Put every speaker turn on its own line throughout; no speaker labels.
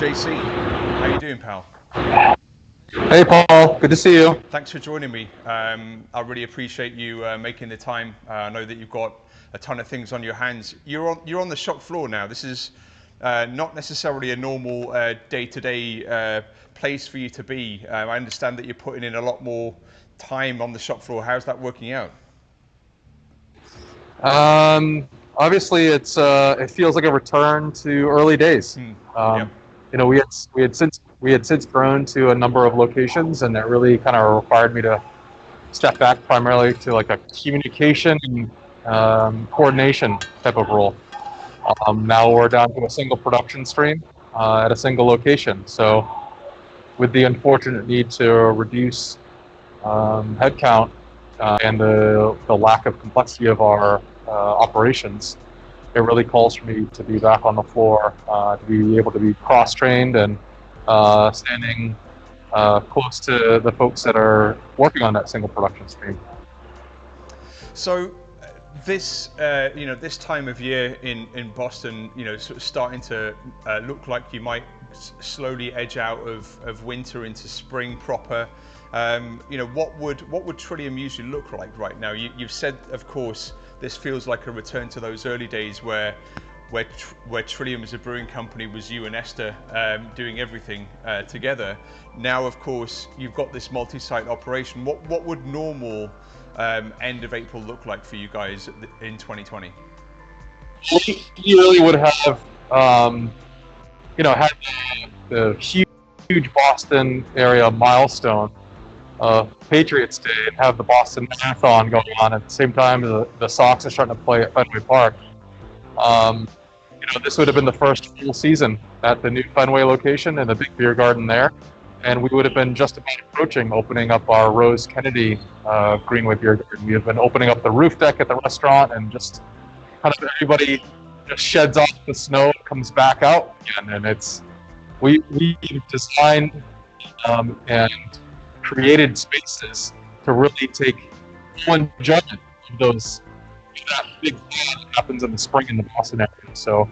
JC, how you doing, pal?
Hey Paul, good to see you.
Thanks for joining me. I really appreciate you making the time. I know that you've got a ton of things on your hands. You're on the shop floor now. This is not necessarily a normal day-to-day place for you to be. I understand that you're putting in a lot more time on the shop floor. How's that working out?
Obviously, it feels like a return to early days.
Yep.
We had since grown to a number of locations, and it really kind of required me to step back primarily to like a communication and coordination type of role. Now we're down to a single production stream at a single location. So, with the unfortunate need to reduce headcount and the lack of complexity of our operations, it really calls for me to be back on the floor, to be able to be cross-trained and standing close to the folks that are working on that single production stream.
So this time of year in Boston, sort of starting to look like you might slowly edge out of winter into spring proper. What would Trillium usually look like right now? You've said, of course, this feels like a return to those early days where Trillium as a brewing company was you and Esther doing everything together. Now, of course, you've got this multi-site operation. What would normal end of April look like for you guys in 2020?
We really would have, had the huge Boston area milestone of Patriots Day and have the Boston Marathon going on at the same time the Sox are starting to play at Fenway Park. This would have been the first full season at the new Fenway location and the big beer garden there. And we would have been just about approaching opening up our Rose Kennedy Greenway beer garden. We have been opening up the roof deck at the restaurant, and just kind of everybody just sheds off the snow and comes back out again. And we've designed and created spaces to really take full enjoyment of that big thing that happens in the spring in the Boston area. So,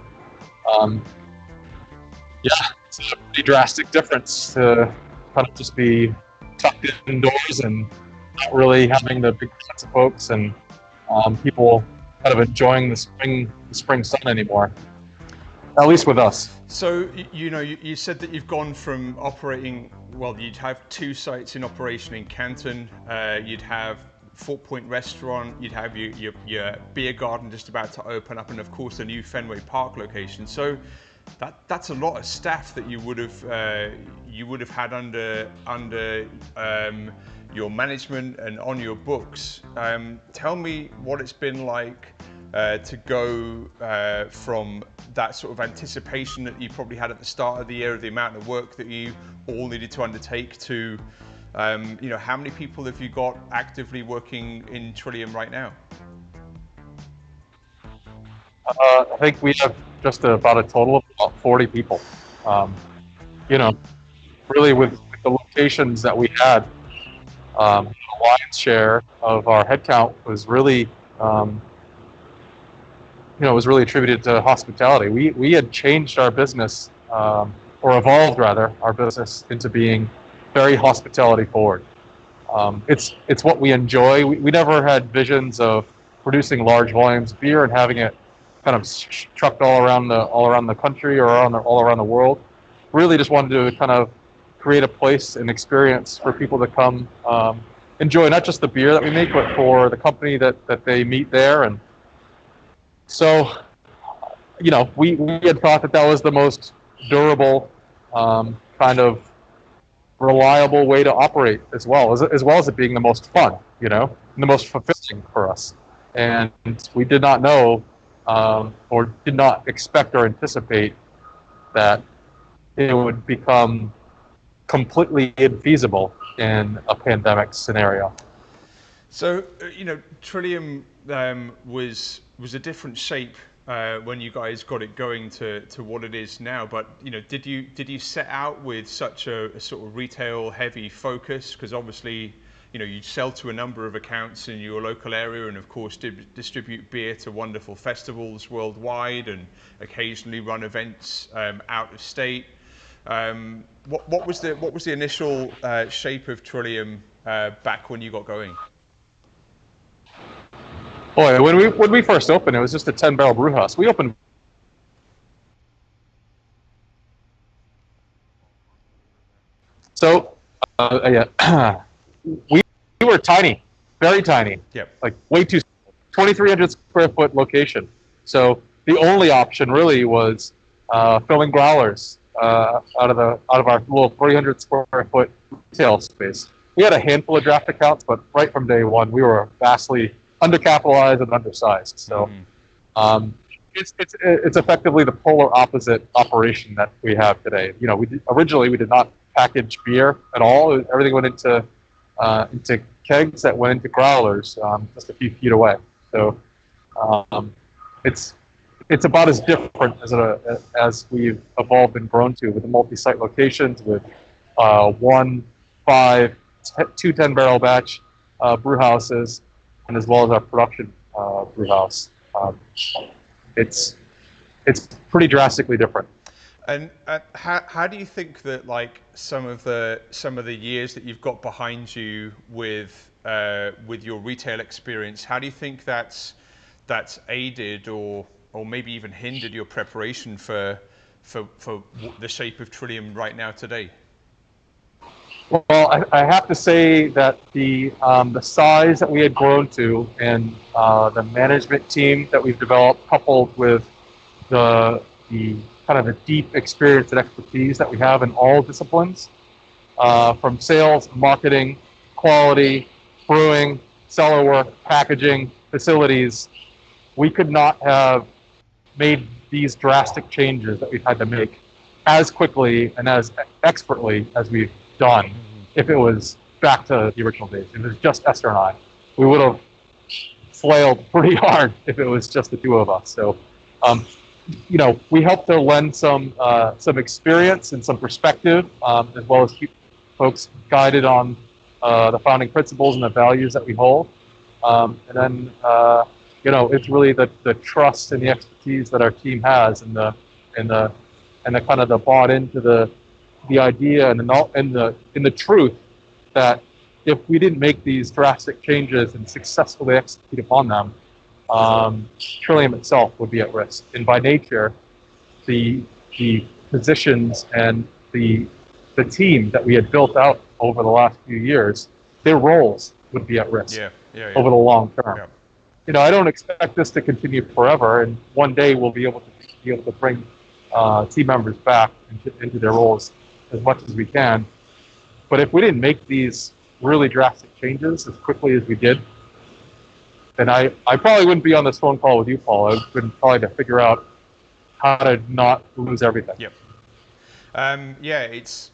it's a pretty drastic difference to kind of just be tucked indoors and not really having the big crowds of folks and people kind of enjoying the spring sun anymore. At least with us.
So you said that you've gone from operating. Well, you'd have two sites in operation in Canton. You'd have Fort Point Restaurant. You'd have your beer garden just about to open up, and of course the new Fenway Park location. So that's a lot of staff that you would have had under your management and on your books. Tell me what it's been like to go from that sort of anticipation that you probably had at the start of the year of the amount of work that you all needed to undertake to, how many people have you got actively working in Trillium right now?
I think we have just about a total of about 40 people. Really with the locations that we had, the lion's share of our headcount was really, was really attributed to hospitality. We had changed our business, or evolved rather, our business into being very hospitality forward. It's what we enjoy. We never had visions of producing large volumes of beer and having it kind of trucked all around the country or all around the world. Really just wanted to kind of create a place and experience for people to come enjoy not just the beer that we make, but for the company that they meet there. And so, we had thought that was the most durable, kind of reliable way to operate as well as it being the most fun, and the most fulfilling for us. And we did not know, or did not expect or anticipate that it would become completely infeasible in a pandemic scenario.
So, Trillium was a different shape when you guys got it going to what it is now. But did you set out with such a sort of retail heavy focus? Because obviously, you sell to a number of accounts in your local area, and of course distribute beer to wonderful festivals worldwide, and occasionally run events out of state. What was the initial shape of Trillium back when you got going?
Boy, when we first opened, it was just a 10-barrel brew house. We opened. So, yeah, we were tiny, very tiny,
Yep.
like way too, 2,300 square foot location. So the only option really was filling growlers out of our little 300 square foot retail space. We had a handful of draft accounts, but right from day one, we were vastly undercapitalized and undersized. So it's effectively the polar opposite operation that we have today. You know, originally we did not package beer at all. Everything went into kegs that went into growlers just a few feet away. So it's about as different as we've evolved and grown to, with the multi-site locations, with one, five, two 10-barrel batch brew houses, and as well as our production brew house. It's pretty drastically different.
And how do you think that, like, some of the years that you've got behind you with your retail experience, how do you think that's aided or maybe even hindered your preparation for the shape of Trillium right now today?
Well, I have to say that the size that we had grown to, and the management team that we've developed, coupled with the kind of the deep experience and expertise that we have in all disciplines, from sales, marketing, quality, brewing, cellar work, packaging, facilities, we could not have made these drastic changes that we've had to make as quickly and as expertly as we've done if it was back to the original days. If it was just Esther and I, we would have flailed pretty hard if it was just the two of us. So, you know, we helped to lend some experience and some perspective, as well as keep folks guided on the founding principles and the values that we hold. And then, you know, it's really the trust and the expertise that our team has, and the kind of the bought into the idea and the truth that if we didn't make these drastic changes and successfully execute upon them, Trillium itself would be at risk. And by nature, the positions and the team that we had built out over the last few years, their roles would be at risk over the long term. Yeah. You know, I don't expect this to continue forever, and one day we'll be able to bring team members back into their roles as much as we can. But if we didn't make these really drastic changes as quickly as we did, then I probably wouldn't be on this phone call with you, Paul. I would been probably to figure out how to not lose everything.
Yep. Yeah, it's,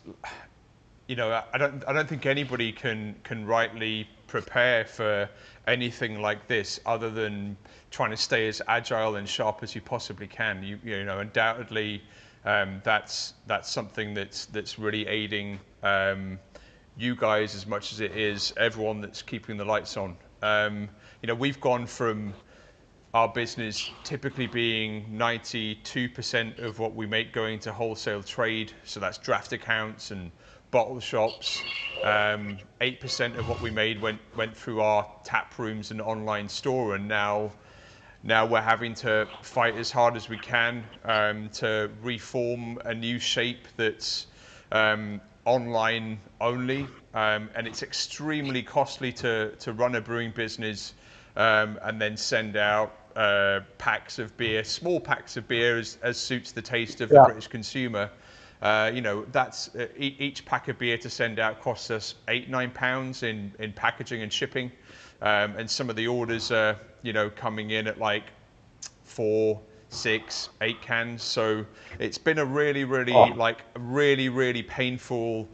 you know, I don't think anybody can rightly prepare for anything like this other than trying to stay as agile and sharp as you possibly can. You know, undoubtedly, that's something that's really aiding you guys as much as it is everyone that's keeping the lights on. You know, we've gone from our business typically being 92% of what we make going to wholesale trade, so that's draft accounts and bottle shops. 8% of what we made went through our tap rooms and online store, and now we're having to fight as hard as we can to reform a new shape that's online only, and it's extremely costly to run a brewing business and then send out packs of beer, small packs of beer as suits the taste of the British consumer. You know, that's each pack of beer to send out costs us £8-9 in packaging and shipping, and some of the orders are, you know, coming in at like 4, 6, 8 cans. So it's been a really painful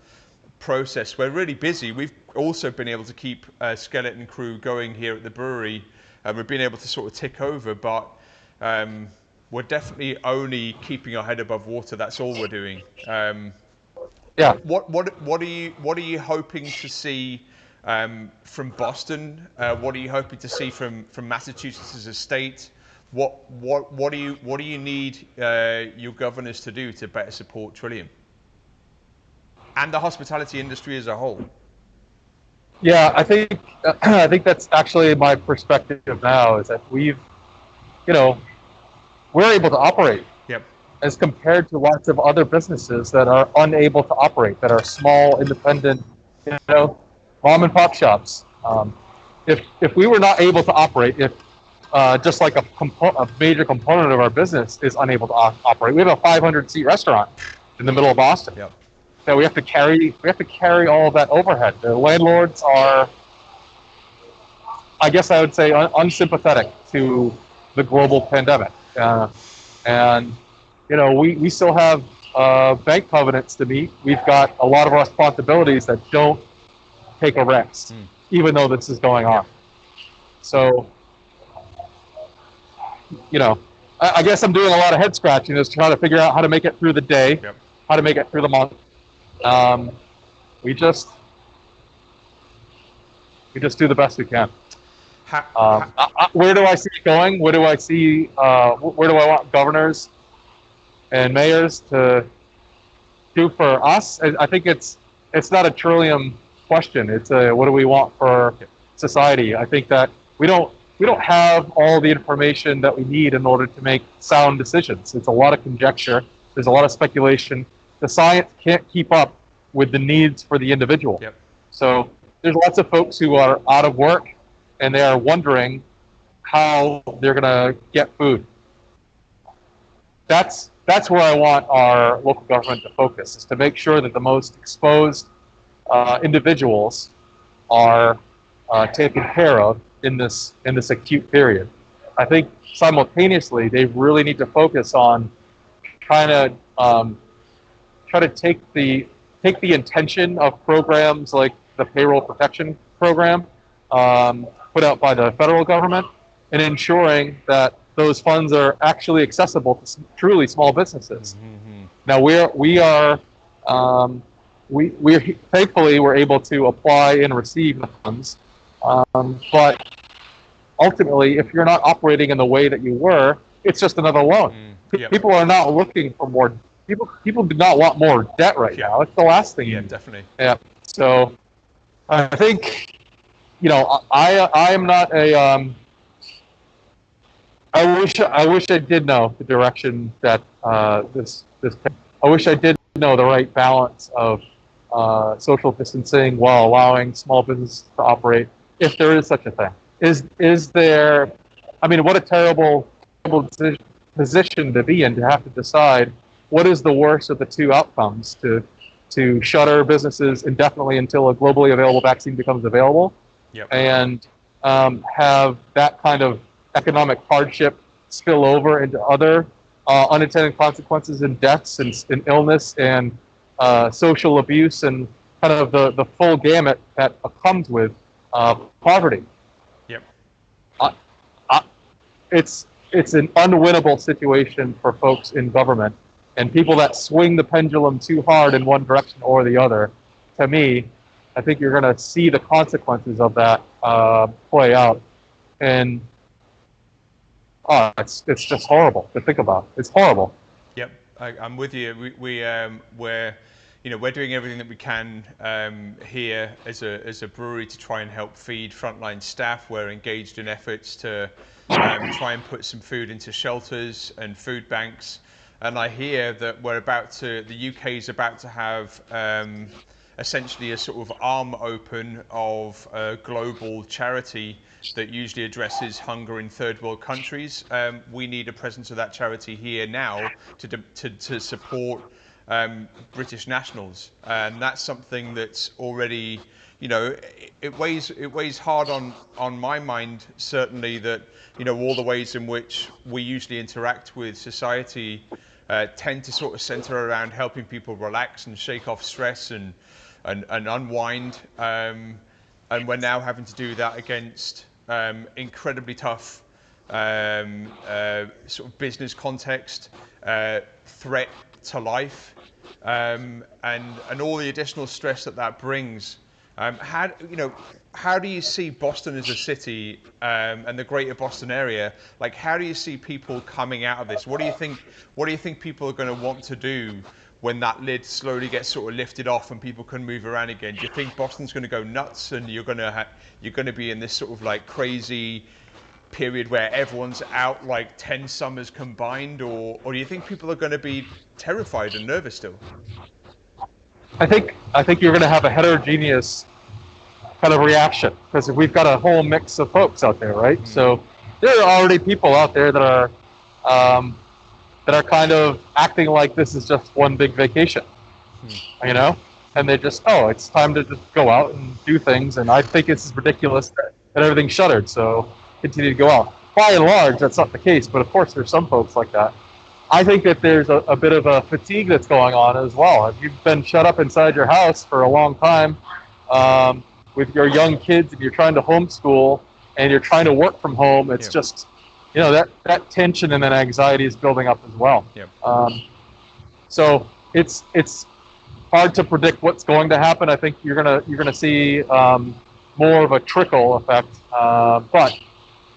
process. We're really busy. We've also been able to keep a skeleton crew going here at the brewery, and we've been able to sort of tick over, but we're definitely only keeping our head above water. That's all we're doing.
Yeah.
What are you hoping to see from Boston? What are you hoping to see from Massachusetts as a state? What do you need your governors to do to better support Trillium? and the hospitality industry as a whole.
Yeah, I think I think that's actually my perspective now, is that you know, we're able to operate
Yep.
as compared to lots of other businesses that are unable to operate, that are small, independent, mom and pop shops. If we were not able to operate, if just like a major component of our business is unable to operate, we have a 500 seat restaurant in the middle of Boston.
Yep.
That we have to carry all of that overhead. The landlords are, I guess I would say, unsympathetic to the global pandemic, and we still have bank covenants to meet. We've got a lot of responsibilities that don't take a rest, even though this is going on. So, I guess I'm doing a lot of head scratching, just trying to figure out how to make it through the day, how to make it through the month. We just do the best we can. Where do I see it going? Where do I see? Where do I want governors and mayors to do for us? I think it's not a Trillium question. It's a, what do we want for society? I think that we don't have all the information that we need in order to make sound decisions. It's a lot of conjecture. There's a lot of speculation. The science can't keep up with the needs for the individual.
Yep.
So there's lots of folks who are out of work and they are wondering how they're going to get food. That's where I want our local government to focus, is to make sure that the most exposed individuals are taken care of in this acute period. I think simultaneously they really need to focus on try to take the intention of programs like the payroll protection program put out by the federal government, and ensuring that those funds are actually accessible to truly small businesses. Mm-hmm. Now we thankfully we're able to apply and receive the funds, but ultimately, if you're not operating in the way that you were, it's just another loan. Yep. People are not looking for more. People do not want more debt right now. It's the last thing.
Yeah, definitely.
Yeah. So I think, I am not a. I wish I did know the direction that this. I wish I did know the right balance of social distancing while allowing small business to operate, if there is such a thing. Is there? I mean, what a terrible position to be in, to have to decide what is the worst of the two outcomes: to shutter businesses indefinitely until a globally available vaccine becomes available, and have that kind of economic hardship spill over into other unintended consequences and deaths and illness and social abuse and kind of the full gamut that comes with poverty.
Yep.
It's an unwinnable situation for folks in government, and people that swing the pendulum too hard in one direction or the other. To me, I think you're going to see the consequences of that play out, and it's just horrible to think about. It's horrible.
Yep, I'm with you. We're doing everything that we can here as a brewery to try and help feed frontline staff. We're engaged in efforts to try and put some food into shelters and food banks. And I hear that the UK is about to have essentially a sort of arm open of a global charity that usually addresses hunger in third world countries. We need a presence of that charity here now to support British nationals, and that's something that's already, it weighs hard on my mind, certainly, that all the ways in which we usually interact with society tend to sort of center around helping people relax and shake off stress and unwind, and we're now having to do that against incredibly tough sort of business context, threat to life, and all the additional stress that brings. How do you see Boston as a city and the greater Boston area? Like, how do you see people coming out of this? What do you think people are going to want to do when that lid slowly gets sort of lifted off and people can move around again, do you think Boston's going to go nuts and you're going to be in this sort of like crazy period where everyone's out like 10 summers combined, or do you think people are going to be terrified and nervous still?
I think you're going to have a heterogeneous kind of reaction, because we've got a whole mix of folks out there, right? So there are already people out there that are kind of acting like this is just one big vacation, you know, and they just, oh, it's time to just go out and do things, and I think it's ridiculous that everything's shuttered, so continue to go out. By and large, that's not the case, but of course there's some folks like that. I think that there's a bit of a fatigue that's going on as well. If you've been shut up inside your house for a long time with your young kids, and you're trying to homeschool and you're trying to work from home, it's just, you know, that tension and that anxiety is building up as well. So it's hard to predict what's going to happen. I think you're gonna see more of a trickle effect, but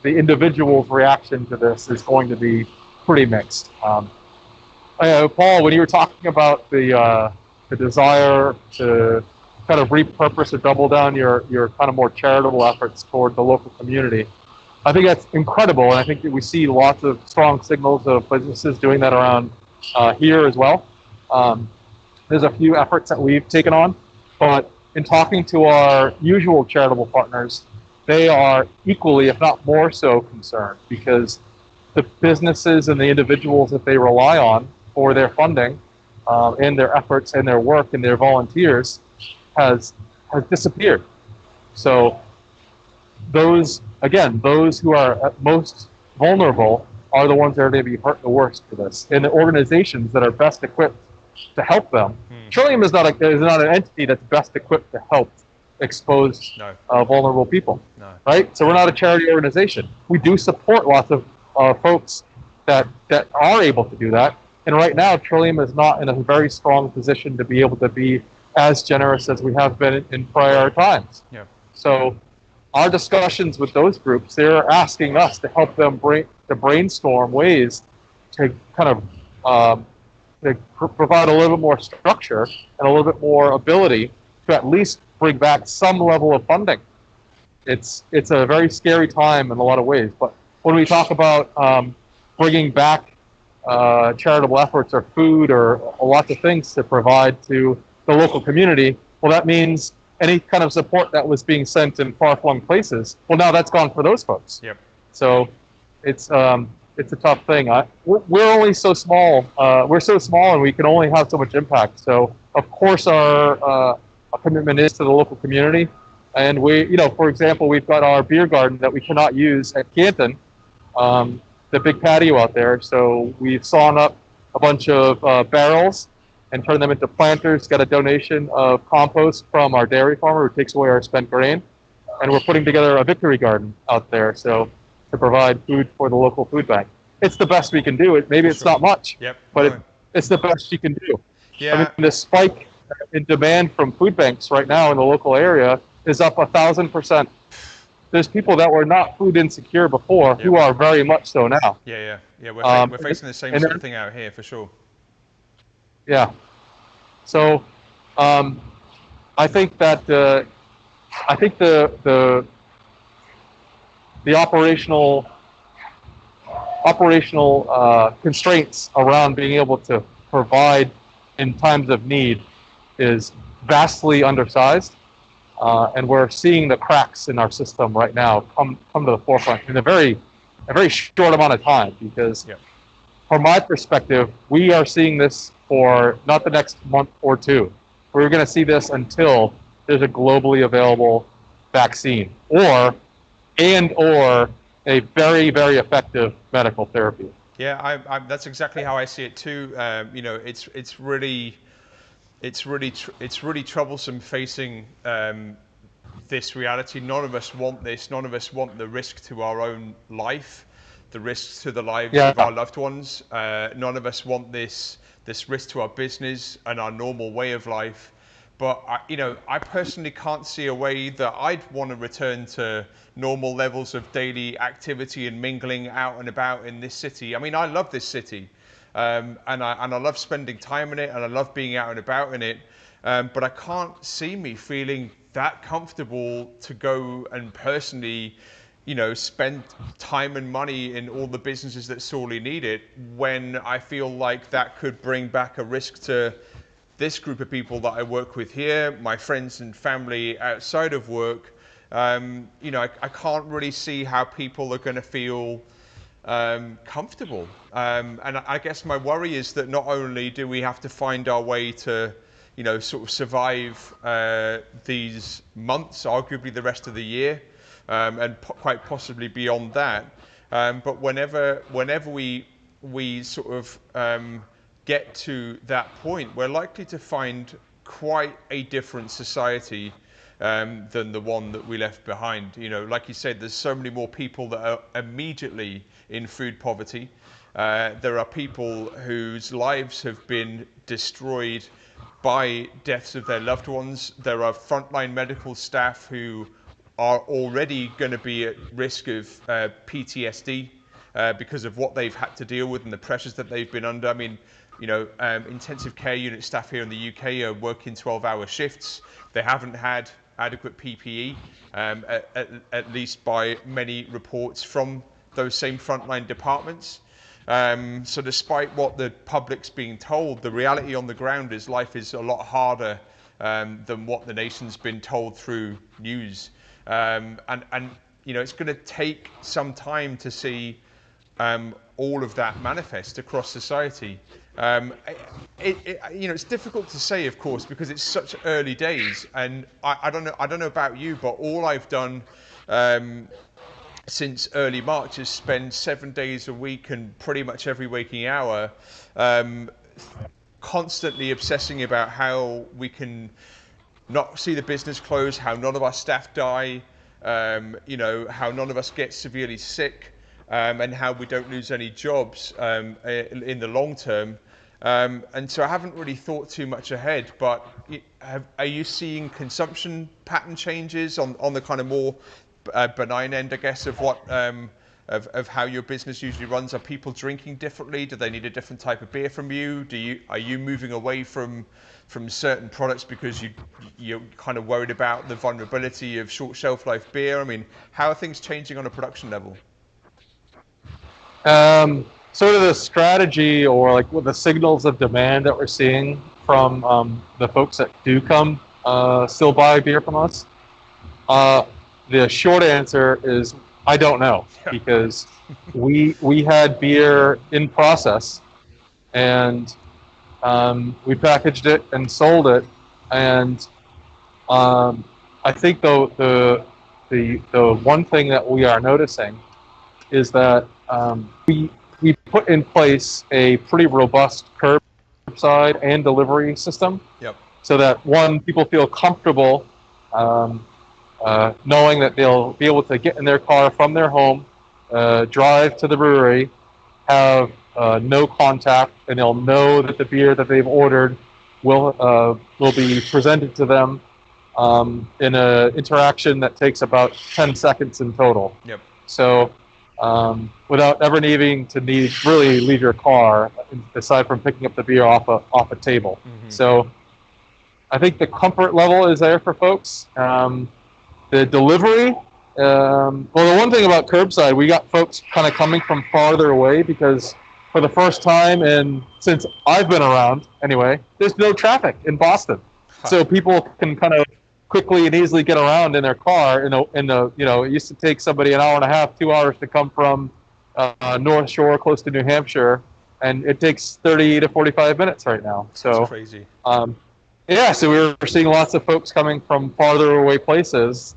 the individual's reaction to this is going to be pretty mixed. Paul, when you were talking about the desire to kind of repurpose or double down your kind of more charitable efforts toward the local community, I think that's incredible, and I think that we see lots of strong signals of businesses doing that around here as well. There's a few efforts that we've taken on, but in talking to our usual charitable partners, they are equally, if not more so, concerned, because the businesses and the individuals that they rely on for their funding and their efforts and their work and their volunteers has disappeared. So those who are at most vulnerable are the ones that are going to be hurt the worst for this, and the organizations that are best equipped to help them. Trillium is not an entity that's best equipped to help exposed vulnerable people, right? So we're not a charity organization. We do support lots of folks that are able to do that, and right now Trillium is not in a very strong position to be able to be as generous as we have been in prior times. So our discussions with those groups, they're asking us to help them brainstorm ways to kind of provide a little bit more structure and a little bit more ability to at least bring back some level of funding. It's a very scary time in a lot of ways, but when we talk about bringing back charitable efforts or food or lots of things to provide to the local community, well, that means any kind of support that was being sent in far-flung places, well, now that's gone for those folks. So it's a tough thing. We're only so small. We're so small, and we can only have so much impact. So of course our commitment is to the local community, and we, you know, for example, we've got our beer garden that we cannot use at Canton, the big patio out there. So we've sawn up a bunch of barrels and turned them into planters. Got a donation of compost from our dairy farmer who takes away our spent grain, and we're putting together a victory garden out there. So to provide food for the local food bank. It's the best we can do. Maybe it's not much, but it's the best you can do. I mean, the spike in demand from food banks right now in the local area is up 1,000%. There's people that were not food insecure before who are very much so now.
We're facing the same sort of thing out here for sure.
So I think that the operational constraints around being able to provide in times of need is vastly undersized, and we're seeing the cracks in our system right now come to the forefront in a very short amount of time. Because from my perspective, we are seeing this for not the next month or two. We're going to see this until there's a globally available vaccine or a very, very effective medical therapy.
That's exactly how I see it too. You know, it's really troublesome facing this reality. None of us want this. None of us want the risk to our own life, the risks to the lives of our loved ones. None of us want this risk to our business and our normal way of life. But I personally can't see a way that I'd want to return to normal levels of daily activity and mingling out and about in this city. I mean, I love this city. and I love spending time in it, and I love being out and about in it. But I can't see me feeling that comfortable to go and personally, spend time and money in all the businesses that sorely need it, when I feel like that could bring back a risk to this group of people that I work with here, my friends and family outside of work. I can't really see how people are going to feel comfortable. And I guess my worry is that not only do we have to find our way to, sort of survive these months, arguably the rest of the year, and quite possibly beyond that, but whenever we sort of get to that point, we're likely to find quite a different society than the one that we left behind. Like you said, there's so many more people that are immediately in food poverty. There are people whose lives have been destroyed by deaths of their loved ones. There are frontline medical staff who are already going to be at risk of PTSD because of what they've had to deal with and the pressures that they've been under. I mean, intensive care unit staff here in the UK are working 12-hour shifts. They haven't had adequate PPE, at least by many reports from those same frontline departments. So despite what the public's being told, the reality on the ground is life is a lot harder than what the nation's been told through news. And it's going to take some time to see all of that manifest across society. It's difficult to say, of course, because it's such early days, and I don't know about you, but all I've done since early March is spend 7 days a week and pretty much every waking hour constantly obsessing about how we can not see the business close, how none of our staff die, how none of us get severely sick, and how we don't lose any jobs in the long term. And so I haven't really thought too much ahead, but are you seeing consumption pattern changes on the kind of more benign end, I guess, of what of how your business usually runs? Are people drinking differently? Do they need a different type of beer from you? Are you moving away from certain products because you're kind of worried about the vulnerability of short shelf life beer? I mean, how are things changing on a production level?
Sort of the strategy, or like the signals of demand that we're seeing from the folks that do come still buy beer from us. The short answer is I don't know, because we had beer in process, and we packaged it and sold it, and I think the one thing that we are noticing is that we put in place a pretty robust curbside and delivery system.
Yep.
So that, one, people feel comfortable knowing that they'll be able to get in their car from their home, drive to the brewery, have no contact, and they'll know that the beer that they've ordered will be presented to them in an interaction that takes about 10 seconds in total.
Yep.
So without ever needing to really leave your car, aside from picking up the beer off a table. Mm-hmm. So I think the comfort level is there for folks. The delivery, well, the one thing about curbside, we got folks kind of coming from farther away, because for the first time, and since I've been around anyway, there's no traffic in Boston. Huh. So people can kind of quickly and easily get around in their car. It used to take somebody an hour and a half, 2 hours to come from North Shore close to New Hampshire, and it takes 30 to 45 minutes right now. So
that's crazy.
So we were seeing lots of folks coming from farther away places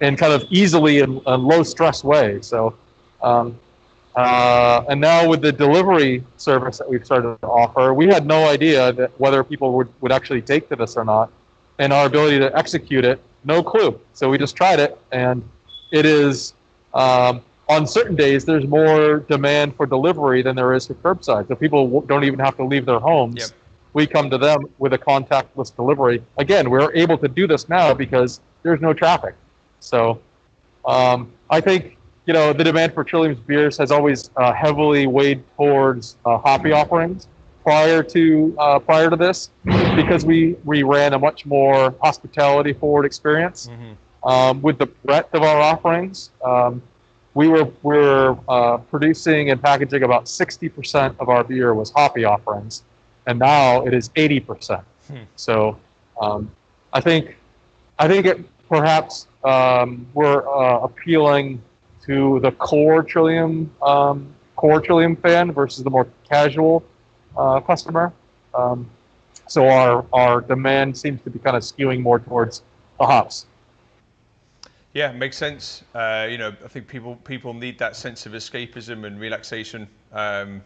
in kind of easily and low stress way. So and now with the delivery service that we've started to offer, we had no idea that whether people would actually take to this or not. And our ability to execute it, no clue. So we just tried it, and it is, on certain days, there's more demand for delivery than there is for curbside. So people don't even have to leave their homes. Yep. We come to them with a contactless delivery. Again, we're able to do this now because there's no traffic. So I think the demand for Trillium's beers has always heavily weighed towards hoppy offerings prior to this, because we ran a much more hospitality forward experience. With the breadth of our offerings, we were producing and packaging about 60% of our beer was hoppy offerings, and now it is 80%. So I think it perhaps we're appealing to the core Trillium fan versus the more casual customer. So our demand seems to be kind of skewing more towards the hops.
Yeah, makes sense. I think people need that sense of escapism and relaxation. And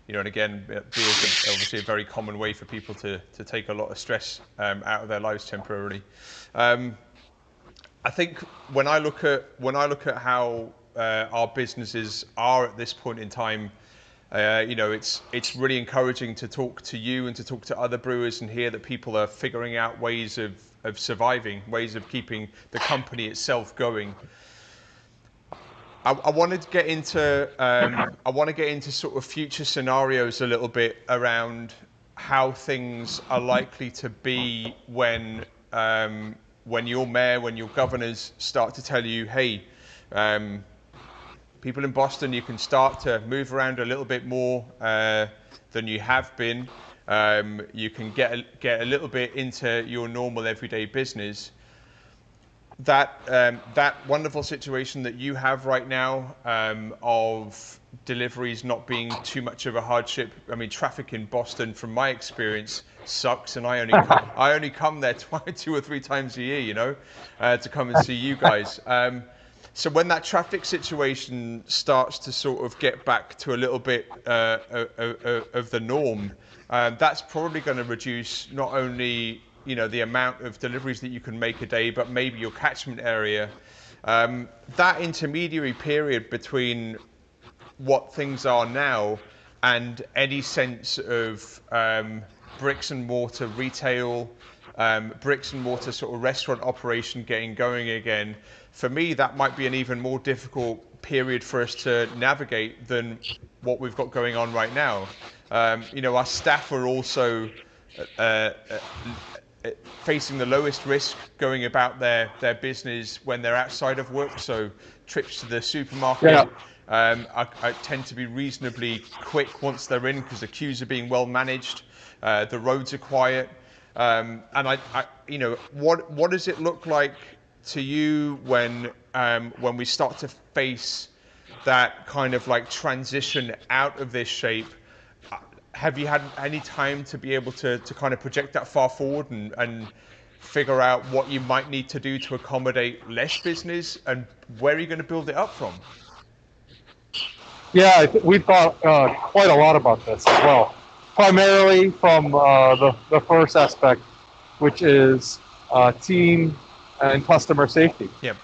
again, beer is obviously a very common way for people to take a lot of stress out of their lives temporarily. I think when I look at how our businesses are at this point in time, it's really encouraging to talk to you and to talk to other brewers and hear that people are figuring out ways of surviving, ways of keeping the company itself going. I want to get into sort of future scenarios a little bit around how things are likely to be when your mayor, when your governors start to tell you, hey, people in Boston, you can start to move around a little bit more than you have been. You can get a little bit into your normal everyday business. That wonderful situation that you have right now of deliveries not being too much of a hardship. I mean, traffic in Boston, from my experience, sucks, and I only come there 2 or 3 times a year, to come and see you guys. So when that traffic situation starts to sort of get back to a little bit of the norm, that's probably going to reduce not only the amount of deliveries that you can make a day, but maybe your catchment area. That intermediary period between what things are now and any sense of bricks and mortar retail, bricks and mortar sort of restaurant operation getting going again, for me, that might be an even more difficult period for us to navigate than what we've got going on right now. Our staff are also facing the lowest risk going about their business when they're outside of work. So trips to the supermarket I tend to be reasonably quick once they're in, because the queues are being well managed, the roads are quiet. And what does it look like to you when we start to face that kind of like transition out of this shape? Have you had any time to be able to kind of project that far forward and figure out what you might need to do to accommodate less business, and where are you going to build it up from?
Yeah, we've thought quite a lot about this as well. Primarily from the first aspect, which is team and customer safety.
Yep.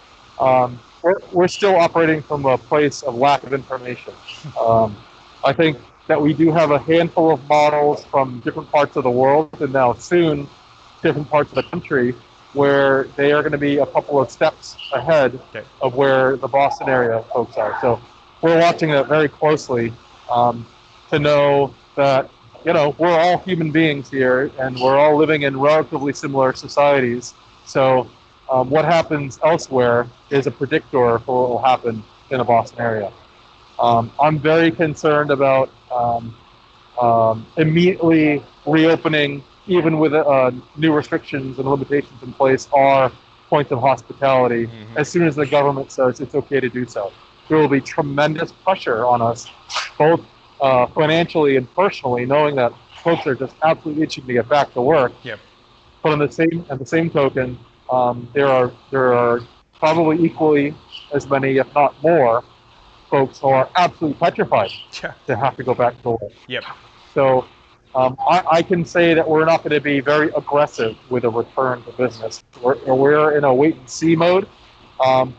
We're still operating from a place of lack of information. I think that we do have a handful of models from different parts of the world, and now soon different parts of the country, where they are going to be a couple of steps ahead of where the Boston area folks are. So we're watching that very closely to know that we're all human beings here, and we're all living in relatively similar societies. So what happens elsewhere is a predictor for what will happen in the Boston area. I'm very concerned about immediately reopening, even with new restrictions and limitations in place, our points of hospitality as soon as the government says it's okay to do so. There will be tremendous pressure on us, both financially and personally, knowing that folks are just absolutely itching to get back to work.
Yep.
But at the same token, there are probably equally as many, if not more, folks who are absolutely petrified to have to go back to work.
Yep.
So I can say that we're not going to be very aggressive with a return to business. We're in a wait and see mode. But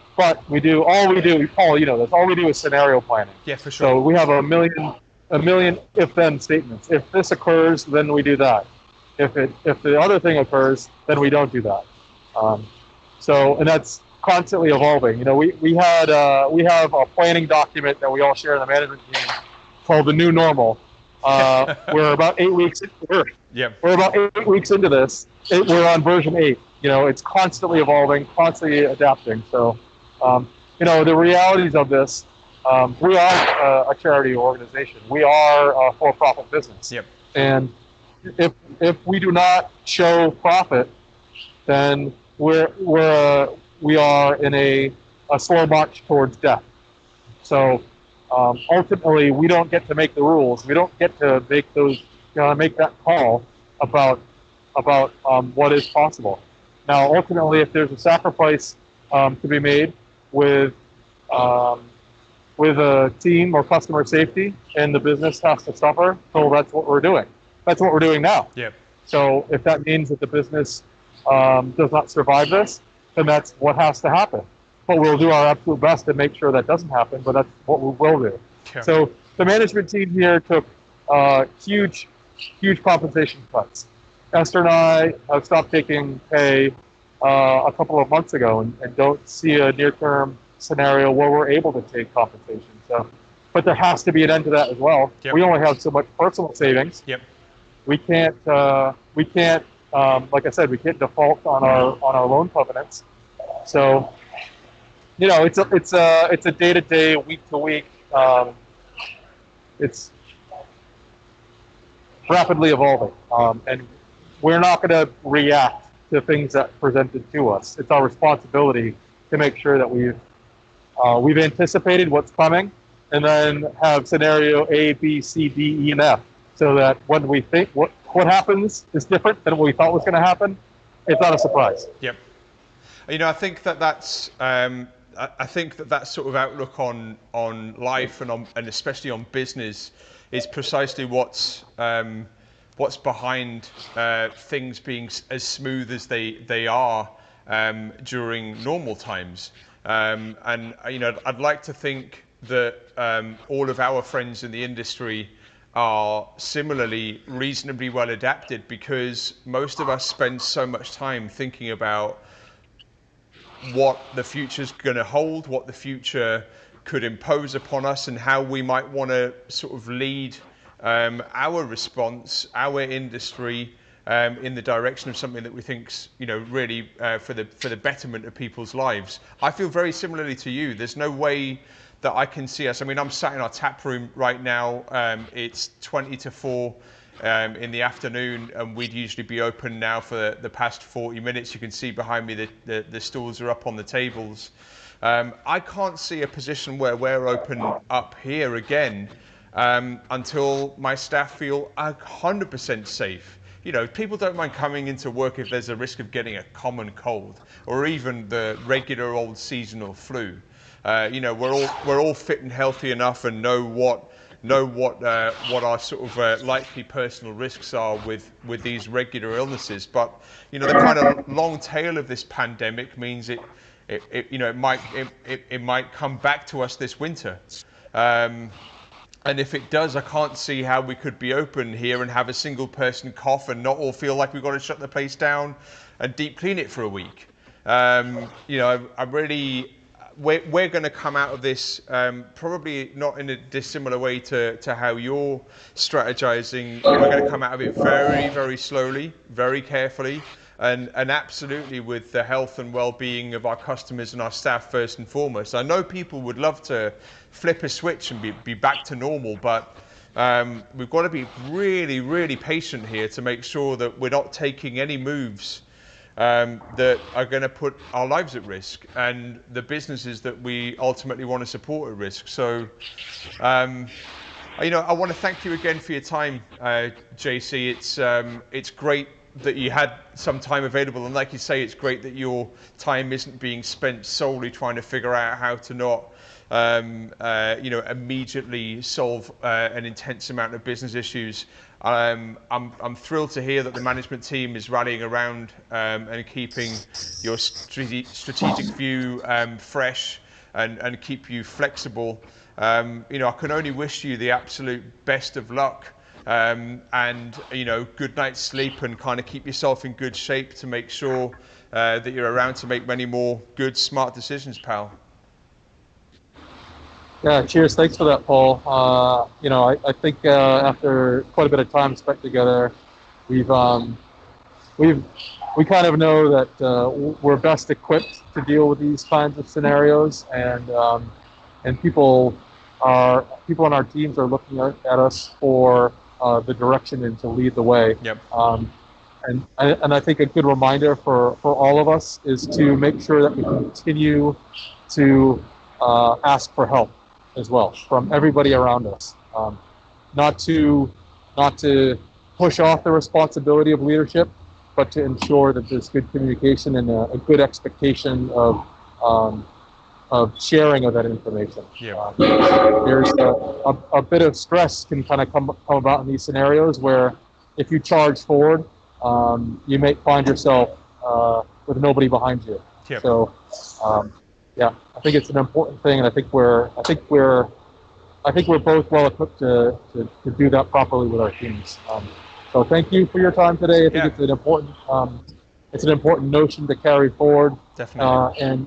Paul, this, all we do is scenario planning.
Yeah, for sure.
So we have a million if-then statements. If this occurs, then we do that. If the other thing occurs, then we don't do that. And constantly evolving. You know, we have a planning document that we all share in the management team called the new normal. We're about 8 weeks.
Yeah.
We're about 8 weeks into this. We're on version 8. You know, it's constantly evolving, constantly adapting. So, you know, the realities of this. We are a charity organization. We are a for-profit business.
Yep.
And if we do not show profit, then we are in a slow march towards death. So ultimately, we don't get to make the rules. We don't get to make that call about what is possible. Now, ultimately, if there's a sacrifice to be made with a team or customer safety, and the business has to suffer, so that's what we're doing. That's what we're doing now.
Yep.
So if that means that the business does not survive this, then that's what has to happen. But we'll do our absolute best to make sure that doesn't happen, but that's what we will do.
Yeah.
So the management team here took huge compensation cuts. Esther and I have stopped taking pay a couple of months ago and don't see a near-term scenario where we're able to take compensation. So, but there has to be an end to that as well.
Yep.
We only have so much personal savings.
Yep.
We can't, like I said, we can't default on our loan covenants. So, you know, it's a day-to-day, week-to-week. It's rapidly evolving, and we're not going to react to things that are presented to us. It's our responsibility to make sure that we've anticipated what's coming, and then have scenario A, B, C, D, E, and F, so that when we think what happens is different than what we thought was going to happen, it's not a surprise.
Yep. You know, I think that's that sort of outlook on life and especially on business is precisely what's behind things being as smooth as they are during normal times. And you know, I'd like to think that all of our friends in the industry are similarly reasonably well adapted, because most of us spend so much time thinking about what the future's going to hold, what the future could impose upon us, and how we might want to sort of lead our response, our industry, in the direction of something that we think's, you know, really for the betterment of people's lives. I feel very similarly to you. There's no way that I can see us. I mean, I'm sat in our tap room right now. It's 20 to 4 in the afternoon, and we'd usually be open now for the past 40 minutes. You can see behind me the stools are up on the tables. I can't see a position where we're open up here again until my staff feel 100% safe. You know, people don't mind coming into work if there's a risk of getting a common cold or even the regular old seasonal flu. You know, we're all fit and healthy enough and know what our sort of likely personal risks are with these regular illnesses. But you know, the kind of long tail of this pandemic means it might come back to us this winter. And if it does, I can't see how we could be open here and have a single person cough and not all feel like we've got to shut the place down and deep clean it for a week. You know, we're going to come out of this probably not in a dissimilar way to how you're strategizing. We're going to come out of it very, very slowly, very carefully, and absolutely with the health and well-being of our customers and our staff first and foremost. I know people would love to flip a switch and be back to normal, but we've got to be really, really patient here to make sure that we're not taking any moves that are going to put our lives at risk and the businesses that we ultimately want to support at risk. So, you know, I want to thank you again for your time, JC. It's great that you had some time available, and like you say, it's great that your time isn't being spent solely trying to figure out how to not you know, immediately solve an intense amount of business issues. I'm thrilled to hear that the management team is rallying around and keeping your strategic view fresh and keep you flexible. You know, I can only wish you the absolute best of luck, and you know, good night's sleep, and kind of keep yourself in good shape to make sure that you're around to make many more good, smart decisions, pal.
Yeah, cheers. Thanks for that, Paul. I think after quite a bit of time spent together, we've we kind of know that we're best equipped to deal with these kinds of scenarios, and people on our teams are looking at us for the direction and to lead the way.
Yep.
And I think a good reminder for all of us is to make sure that we continue to ask for help as well from everybody around us. Not to push off the responsibility of leadership, but to ensure that there's good communication and a good expectation of sharing of that information.
Yeah.
There's a bit of stress can kind of come about in these scenarios where if you charge forward, you may find yourself with nobody behind you.
Yep.
So, yeah, I think it's an important thing, and I think we're both well equipped to do that properly with our teams. So thank you for your time today. I think it's an important notion to carry forward.
Definitely.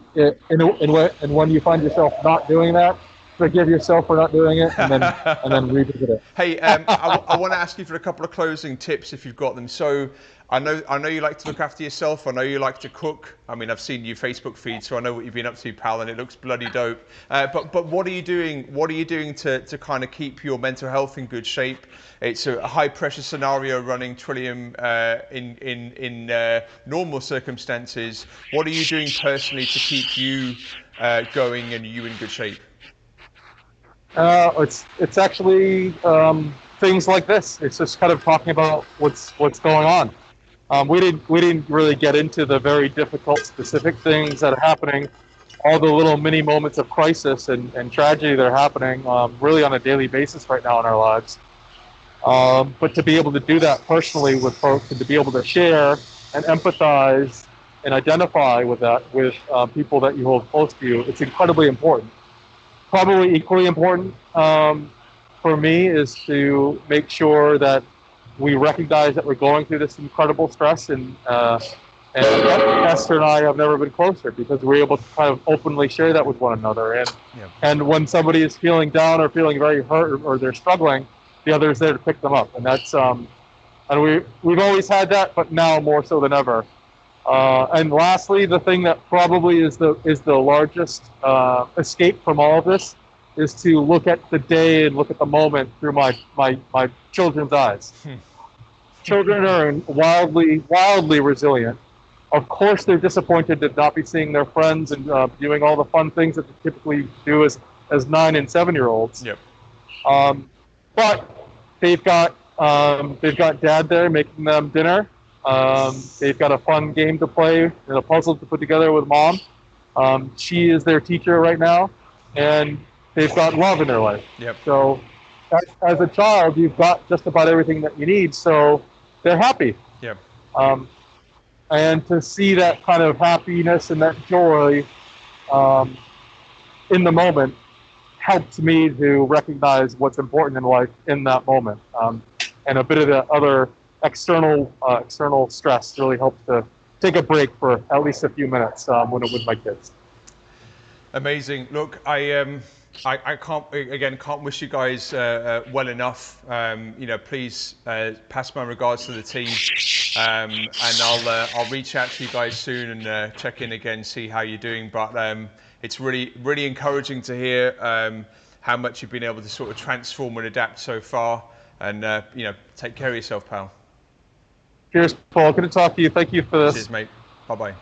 And when you find yourself not doing that, forgive yourself for not doing it, and then revisit it.
Hey, I want to ask you for a couple of closing tips if you've got them. So I know you like to look after yourself. I know you like to cook. I mean, I've seen your Facebook feed, so I know what you've been up to, pal, and it looks bloody dope. But what are you doing? What are you doing to kind of keep your mental health in good shape? It's a high pressure scenario running Trillium in normal circumstances. What are you doing personally to keep you going and you in good shape?
It's actually things like this. It's just kind of talking about what's going on. We didn't really get into the very difficult specific things that are happening, all the little mini moments of crisis and tragedy that are happening really on a daily basis right now in our lives. But to be able to do that personally with folks and to be able to share and empathize and identify with that with people that you hold close to you, it's incredibly important. Probably equally important for me is to make sure that we recognize that we're going through this incredible stress, and Esther and I have never been closer because we're able to kind of openly share that with one another. And when somebody is feeling down or feeling very hurt or they're struggling, the other is there to pick them up. And that's and we've always had that, but now more so than ever. And lastly, the thing that probably is the largest escape from all of this is to look at the day and look at the moment through my children's eyes. Children are wildly resilient. Of course, they're disappointed to not be seeing their friends and doing all the fun things that they typically do as 9 and 7-year-olds.
Yep.
But they've got dad there making them dinner. They've got a fun game to play and a puzzle to put together with mom. She is their teacher right now, and they've got love in their life.
Yep.
So as a child, you've got just about everything that you need, so they're happy.
Yep.
And to see that kind of happiness and that joy in the moment helps me to recognize what's important in life in that moment. And a bit of the other external stress really helps to take a break for at least a few minutes when I'm with my kids.
Amazing. Look, I can't wish you guys well enough. Please pass my regards to the team, and I'll reach out to you guys soon and check in again, see how you're doing. But it's really encouraging to hear how much you've been able to sort of transform and adapt so far. And take care of yourself, pal.
Cheers, Paul. Good to talk to you. Thank you for this.
Cheers, mate. Bye-bye.